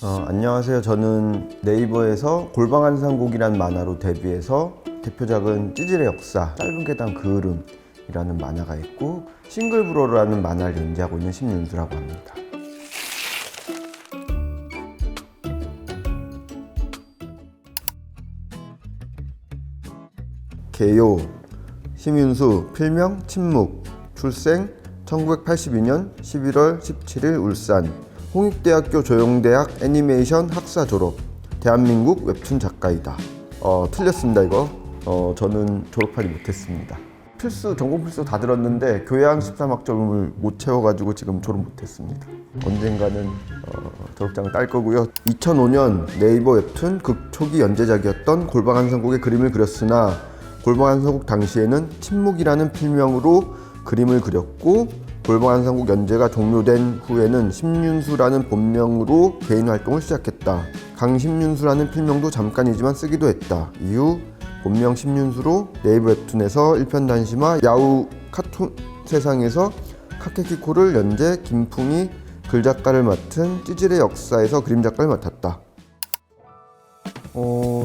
안녕하세요. 저는 네이버에서 골방한상곡이라는 만화로 데뷔해서 대표작은 찌질의 역사, 짧은 계단 그을음이라는 만화가 있고 싱글브로라는 만화를 연재하고 있는 심윤수라고 합니다. 개요, 심윤수, 필명 침묵, 출생 1982년 11월 17일 울산, 홍익대학교 조용대학 애니메이션 학사 졸업, 대한민국 웹툰 작가이다. 틀렸습니다 이거. 저는 졸업하지 못했습니다. 전공 필수 다 들었는데 교양 13학점을 못 채워가지고 지금 졸업 못했습니다. 언젠가는 졸업장을 딸 거고요. 2005년 네이버 웹툰 극초기 연재작이었던 골방한상곡의 그림을 그렸으나 골방한상곡 당시에는 침묵이라는 필명으로 그림을 그렸고 골방한상곡 연재가 종료된 후에는 심윤수라는 본명으로 개인 활동을 시작했다. 강심윤수라는 필명도 잠깐이지만 쓰기도 했다. 이후 본명 심윤수로 네이버 웹툰에서 1편 단심화, 야후 카툰 세상에서 카케키코를 연재, 김풍이 글작가를 맡은 찌질의 역사에서 그림작가를 맡았다.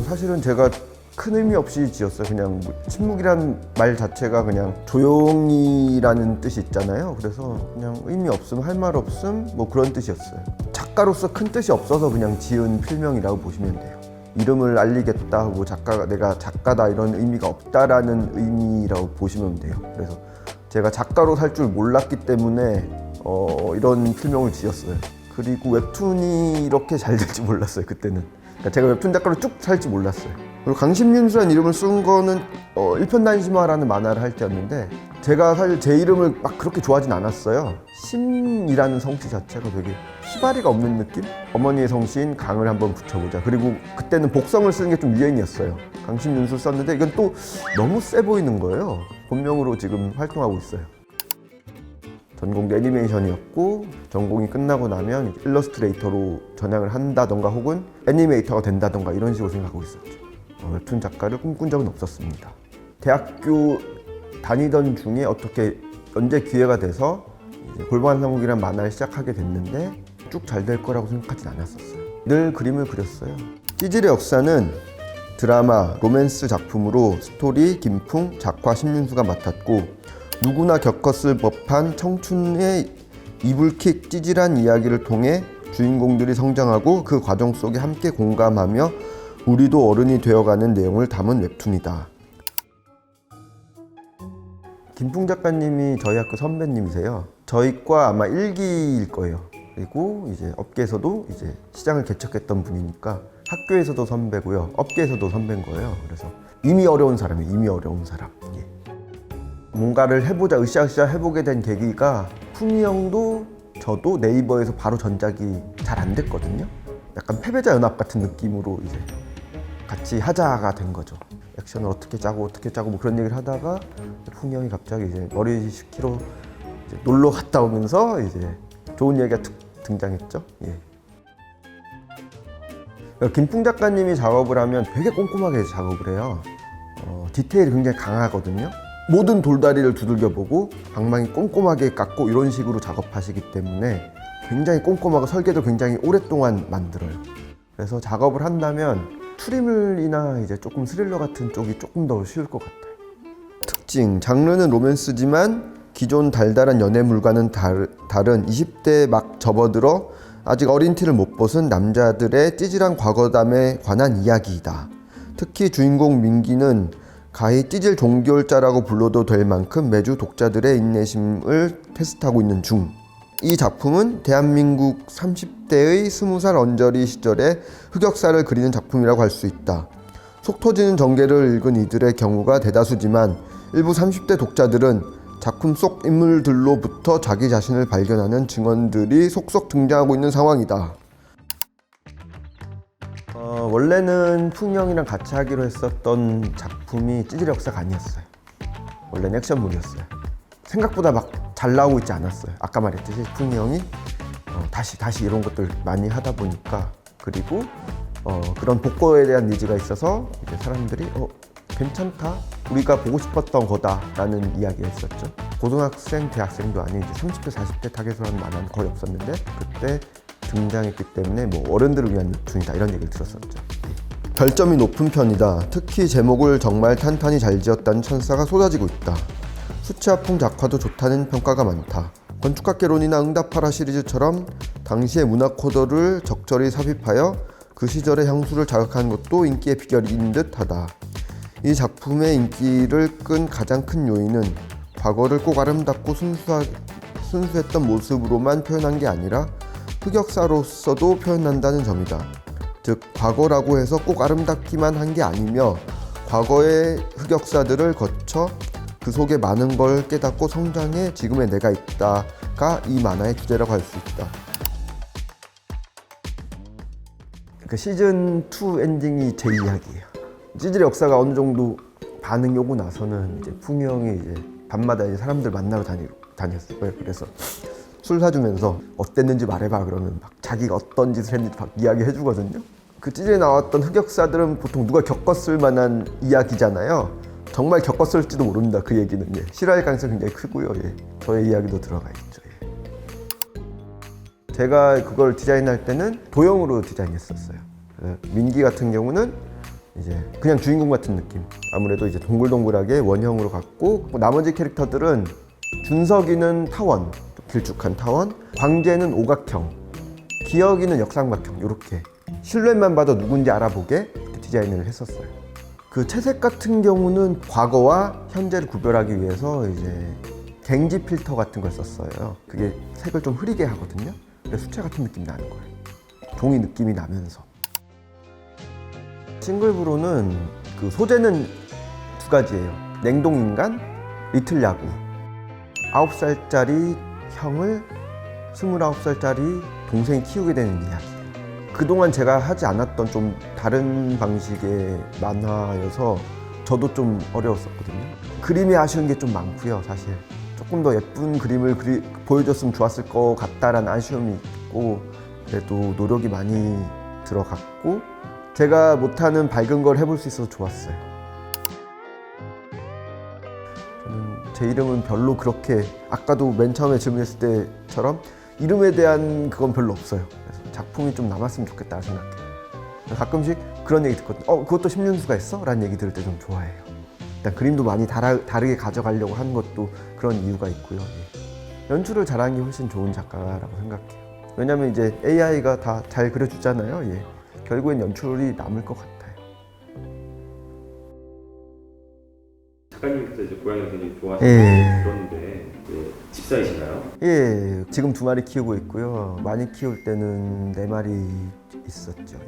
사실은 제가 큰 의미 없이 지었어요. 그냥 침묵이란 말 자체가 그냥 조용히라는 뜻이 있잖아요. 그래서 그냥 의미 없음, 할 말 없음 뭐 그런 뜻이었어요. 작가로서 큰 뜻이 없어서 그냥 지은 필명이라고 보시면 돼요. 이름을 알리겠다 하고 내가 작가다 이런 의미가 없다라는 의미라고 보시면 돼요. 그래서 제가 작가로 살 줄 몰랐기 때문에 이런 필명을 지었어요. 그리고 웹툰이 이렇게 잘 될지 몰랐어요. 그때는. 그러니까 제가 웹툰 작가로 쭉 살지 몰랐어요. 그리고 강심윤수라는 이름을 쓴 거는 1편 단심화라는 만화를 할 때였는데 제가 사실 제 이름을 막 그렇게 좋아하진 않았어요. 심이라는 성씨 자체가 되게 희바리가 없는 느낌? 어머니의 성씨인 강을 한번 붙여보자. 그리고 그때는 복성을 쓰는 게 좀 유행이었어요. 강심윤수를 썼는데 이건 또 너무 세 보이는 거예요. 본명으로 지금 활동하고 있어요. 전공도 애니메이션이었고 전공이 끝나고 나면 일러스트레이터로 전향을 한다던가 혹은 애니메이터가 된다던가 이런 식으로 생각하고 있었죠. 웹툰 작가를 꿈꾼 적은 없었습니다. 대학교 다니던 중에 어떻게 연재 기회가 돼서 골방한상곡이라는 만화를 시작하게 됐는데 쭉 잘 될 거라고 생각하진 않았었어요. 늘 그림을 그렸어요. 찌질의 역사는 드라마, 로맨스 작품으로 스토리, 김풍, 작화, 심윤수가 맡았고 누구나 겪었을 법한 청춘의 이불킥 찌질한 이야기를 통해 주인공들이 성장하고 그 과정 속에 함께 공감하며 우리도 어른이 되어가는 내용을 담은 웹툰이다. 김풍 작가님이 저희 학교 선배님이세요. 저희 과 아마 1기일 거예요. 그리고 이제 업계에서도 이제 시장을 개척했던 분이니까 학교에서도 선배고요. 업계에서도 선배인 거예요. 그래서 이미 어려운 사람이에요. 이미 어려운 사람. 예. 뭔가를 해보자, 으쌰으쌰 해보게 된 계기가 풍이 형도 저도 네이버에서 바로 전작이 잘 안 됐거든요. 약간 패배자 연합 같은 느낌으로 이제 같이 하자가 된 거죠. 액션을 어떻게 짜고 뭐 그런 얘기를 하다가 풍이 형이 갑자기 이제 머리 10kg 이제 놀러 갔다 오면서 이제 좋은 얘기가 등장했죠. 예. 김풍 작가님이 작업을 하면 되게 꼼꼼하게 작업을 해요. 디테일이 굉장히 강하거든요. 모든 돌다리를 두들겨보고 방망이 꼼꼼하게 깎고 이런 식으로 작업하시기 때문에 굉장히 꼼꼼하고 설계도 굉장히 오랫동안 만들어요. 그래서 작업을 한다면 추리물이나 이제 조금 스릴러 같은 쪽이 조금 더 쉬울 것 같아요. 특징, 장르는 로맨스지만 기존 달달한 연애물과는 다른 20대에 막 접어들어 아직 어린 티를 못 벗은 남자들의 찌질한 과거담에 관한 이야기이다. 특히 주인공 민기는 가히 찌질 종결자라고 불러도 될 만큼 매주 독자들의 인내심을 테스트하고 있는 중. 이 작품은 대한민국 30대의 20살 언저리 시절의 흑역사를 그리는 작품이라고 할 수 있다. 속 터지는 전개를 읽은 이들의 경우가 대다수지만 일부 30대 독자들은 작품 속 인물들로부터 자기 자신을 발견하는 증언들이 속속 등장하고 있는 상황이다. 원래는 풍이 형이랑 같이 하기로 했었던 작품이 찌질의 역사가 아니었어요. 원래는 액션물이었어요. 생각보다 막 잘 나오고 있지 않았어요. 아까 말했듯이 풍이 형이 다시 이런 것들 많이 하다 보니까 그리고 그런 복고에 대한 니즈가 있어서 이제 사람들이 괜찮다, 우리가 보고 싶었던 거다라는 이야기를 했었죠. 고등학생, 대학생도 아닌 이제 30대, 40대 타겟으로 하는 만화는 거의 없었는데 그때 등장했기 때문에 뭐 어른들을 위한 웹툰이다 이런 얘기를 들었었죠. 별점이 높은 편이다. 특히 제목을 정말 탄탄히 잘 지었다는 찬사가 쏟아지고 있다. 수치화풍 작화도 좋다는 평가가 많다. 건축학개론이나 응답하라 시리즈처럼 당시의 문화 코드를 적절히 삽입하여 그 시절의 향수를 자극하는 것도 인기의 비결인 듯하다. 이 작품의 인기를 끈 가장 큰 요인은 과거를 꼭 아름답고 순수했던 모습으로만 표현한 게 아니라 흑역사로서도 표현한다는 점이다. 즉 과거라고 해서 꼭 아름답기만 한 게 아니며 과거의 흑역사들을 거쳐 그 속에 많은 걸 깨닫고 성장해 지금의 내가 있다가 이 만화의 주제라고 할 수 있다. 그 시즌 2 엔딩이 제 이야기예요. 찌질의 역사가 어느 정도 반응이 오고 나서는 이제 풍이 형이 이제 밤마다 이제 사람들 만나러 다녔어요. 그래서 술 사주면서 어땠는지 말해봐 그러면 막 자기가 어떤 짓을 했는지 막 이야기해 주거든요. 그 찌질에 나왔던 흑역사들은 보통 누가 겪었을 만한 이야기잖아요. 정말 겪었을지도 모릅니다. 그 얘기는 실화일 가능성이 굉장히 크고요. 저의 이야기도 들어가 있죠. 제가 그걸 디자인할 때는 도형으로 디자인했었어요. 민기 같은 경우는 이제 그냥 주인공 같은 느낌. 아무래도 이제 동글동글하게 원형으로 갔고 나머지 캐릭터들은 준석이는 타원, 길쭉한 타원, 광재는 오각형, 기혁이는 역삼각형 이렇게 실루엣만 봐도 누군지 알아보게 디자인을 했었어요. 그 채색 같은 경우는 과거와 현재를 구별하기 위해서 이제 갱지 필터 같은 걸 썼어요. 그게 색을 좀 흐리게 하거든요. 그래서 수채 같은 느낌이 나는 거예요. 종이 느낌이 나면서. 싱글브로는 그 소재는 두 가지예요. 냉동인간, 리틀 야구. 9살짜리 형을 29살짜리 동생이 키우게 되는 이야기예요. 그동안 제가 하지 않았던 좀 다른 방식의 만화여서 저도 좀 어려웠었거든요. 그림이 아쉬운 게 좀 많고요, 사실. 조금 더 예쁜 그림을 보여줬으면 좋았을 것 같다라는 아쉬움이 있고, 그래도 노력이 많이 들어갔고 제가 못하는 밝은 걸 해볼 수 있어서 좋았어요. 저는 제 이름은 별로 그렇게 아까도 맨 처음에 질문했을 때처럼 이름에 대한 그건 별로 없어요. 그래서 작품이 좀 남았으면 좋겠다 생각해요. 가끔씩 그런 얘기 듣거든요. 그것도 심윤수가 했어? 라는 얘기 들을 때 좀 좋아해요. 일단 그림도 많이 다르게 가져가려고 하는 것도 그런 이유가 있고요. 연출을 잘하는 게 훨씬 좋은 작가라고 생각해요. 왜냐면 이제 AI가 다 잘 그려주잖아요. 결국엔 연출이 남을 것 같아요. 작가님께서 이제 고양이를 굉장히 좋아하시는 그런데 집사이신가요? 예, 지금 2마리 키우고 있고요. 많이 키울 때는 4마리 있었죠.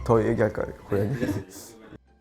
더 얘기할까요, 고양이?